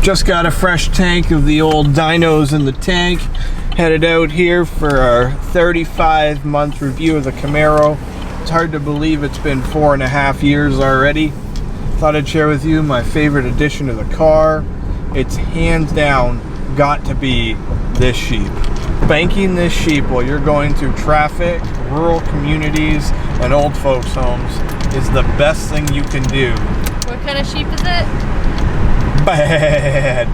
Just got a fresh tank of the old dynos in the tank. Headed out here for our 35-month review of the Camaro. It's hard to believe it's been 4.5 years already. Thought I'd share with you my favorite addition to the car. It's hands down got to be this Sheep. Banking this Sheep while you're going through traffic, rural communities, and old folks' homes is the best thing you can do. What kind of Sheep is it? Bad.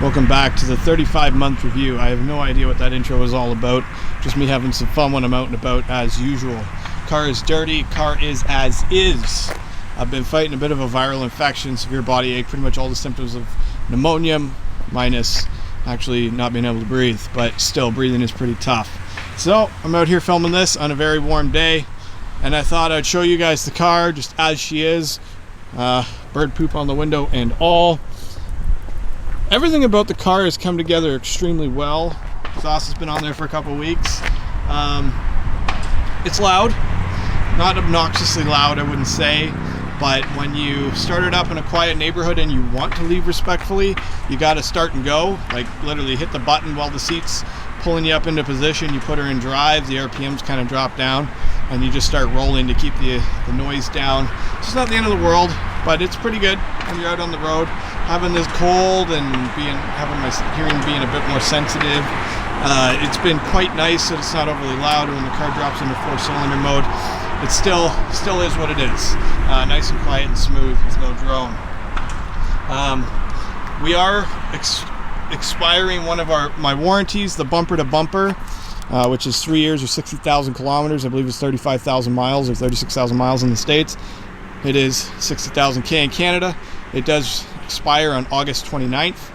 Welcome back to the 35-month review. I have no idea what that intro was all about. Just me having some fun when I'm out and about as usual. Car is dirty, car is as is. I've been fighting a bit of a viral infection, severe body ache, pretty much all the symptoms of pneumonia, minus actually not being able to breathe, but still breathing is pretty tough. So I'm out here filming this on a very warm day, and I thought I'd show you guys the car just as she is. Bird poop on the window and all. Everything about the car has come together extremely well. Exhaust has been on there for a couple weeks. It's loud, not obnoxiously loud, I wouldn't say, but when you start it up in a quiet neighborhood and you want to leave respectfully, you got to start and go. Like literally hit the button while the seat's pulling you up into position. You put her in drive, the RPMs kind of drop down, and you just start rolling to keep the noise down. It's not the end of the world, but it's pretty good when you're out on the road. Having this cold and having my hearing being a bit more sensitive, it's been quite nice that it's not overly loud. When the car drops into 4-cylinder mode, it still is what it is. Nice and quiet and smooth with no drone. We are expiring one of my warranties, the bumper to bumper, which is 3 years or 60,000 kilometers. I believe it's 35,000 miles or 36,000 miles in the States. It is 60,000 K in Canada. It does expire on August 29th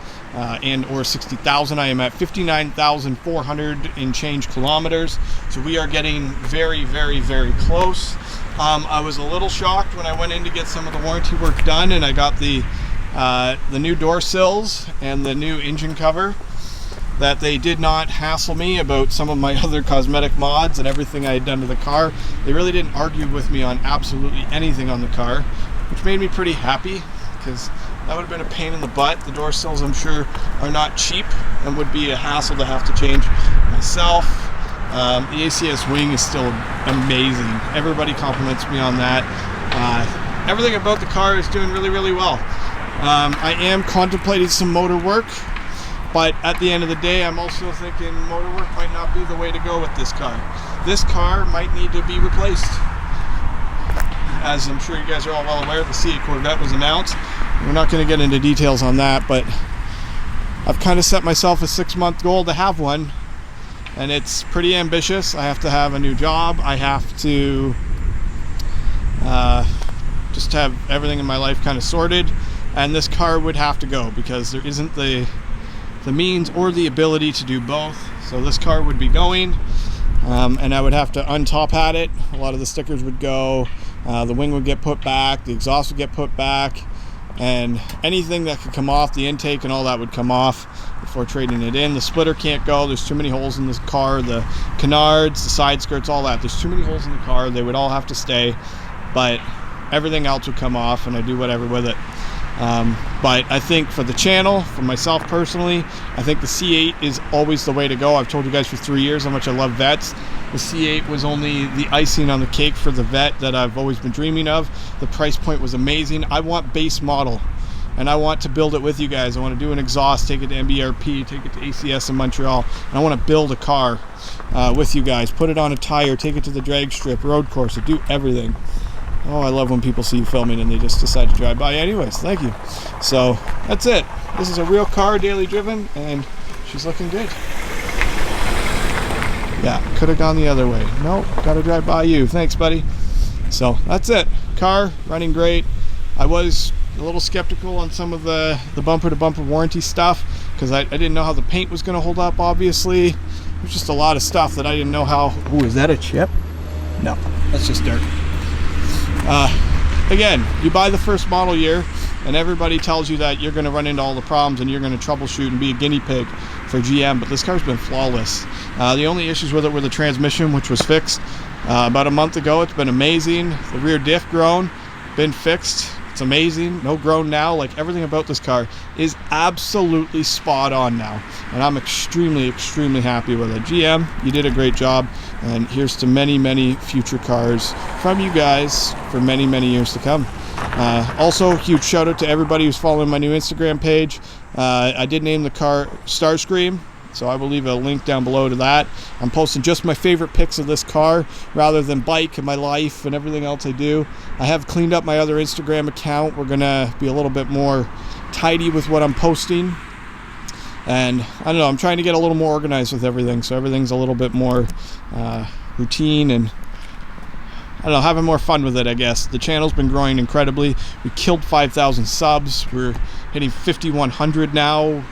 and or 60,000. I am at 59,400 in change kilometers. So we are getting very, very, very close. I was a little shocked when I went in to get some of the warranty work done, and I got the new door sills and the new engine cover, that they did not hassle me about some of my other cosmetic mods and everything I had done to the car. They really didn't argue with me on absolutely anything on the car, which made me pretty happy, because that would have been a pain in the butt. The door sills, I'm sure, are not cheap and would be a hassle to have to change myself. The ACS wing is still amazing. Everybody compliments me on that. Everything about the car is doing really, really well. I am contemplating some motor work, but at the end of the day, I'm also thinking motor work might not be the way to go with this car. This car might need to be replaced. As I'm sure you guys are all well aware, the C8 Corvette was announced. We're not going to get into details on that, but I've kind of set myself a 6-month goal to have one, and it's pretty ambitious. I have to have a new job. I have to just have everything in my life kind of sorted, and this car would have to go because there isn't the means or the ability to do both. So this car would be going, and I would have to untop hat it. A lot of the stickers would go, the wing would get put back, the exhaust would get put back, and anything that could come off, the intake and all that would come off before trading it in. The splitter can't go. There's too many holes in this car. The canards, the side skirts, all that. There's too many holes in the car. They would all have to stay, but everything else would come off, and I do whatever with it. But I think for the channel, for myself personally, I think the C8 is always the way to go. I've told you guys for 3 years how much I love Vettes. The C8 was only the icing on the cake for the Vette that I've always been dreaming of. The price point was amazing. I want base model, and I want to build it with you guys. I want to do an exhaust, take it to MBRP, take it to ACS in Montreal, and I want to build a car with you guys. Put it on a tire, take it to the drag strip, road course, do everything. Oh, I love when people see you filming and they just decide to drive by anyways. Thank you. So that's it. This is a real car, daily driven, and she's looking good. Yeah, could have gone the other way. Nope, gotta drive by you. Thanks, buddy. So that's it. Car running great. I was a little skeptical on some of the bumper to bumper warranty stuff, because I didn't know how the paint was going to hold up. Obviously, there's just a lot of stuff that I didn't know how. Ooh, is that a chip? No, that's just dirt. Again, you buy the first model year and everybody tells you that you're going to run into all the problems and you're going to troubleshoot and be a guinea pig for GM, but this car's been flawless. The only issues with it were the transmission, which was fixed about a month ago. It's been amazing. The rear diff grown, been fixed. It's amazing. No groan now. Like, everything about this car is absolutely spot on now. And I'm extremely, extremely happy with it. GM, you did a great job. And here's to many, many future cars from you guys for many, many years to come. Also, huge shout out to everybody who's following my new Instagram page. I did name the car Starscream, so I will leave a link down below to that. I'm posting just my favorite pics of this car rather than bike and my life and everything else I do. I have cleaned up my other Instagram account. We're gonna be a little bit more tidy with what I'm posting. And I don't know, I'm trying to get a little more organized with everything, so everything's a little bit more routine and I don't know, having more fun with it, I guess. The channel's been growing incredibly. We killed 5,000 subs. We're hitting 5,100 now,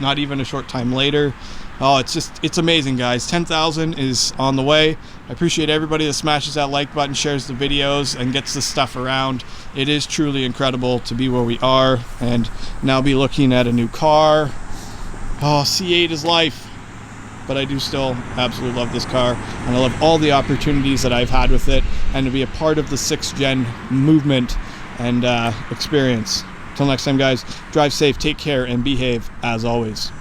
not even a short time later. Oh, it's amazing, guys. 10,000 is on the way. I appreciate everybody that smashes that like button, shares the videos, and gets this stuff around. It is truly incredible to be where we are and now be looking at a new car. Oh, C8 is life. But I do still absolutely love this car, and I love all the opportunities that I've had with it, and to be a part of the 6th gen movement and experience. Till next time, guys, drive safe, take care, and behave as always.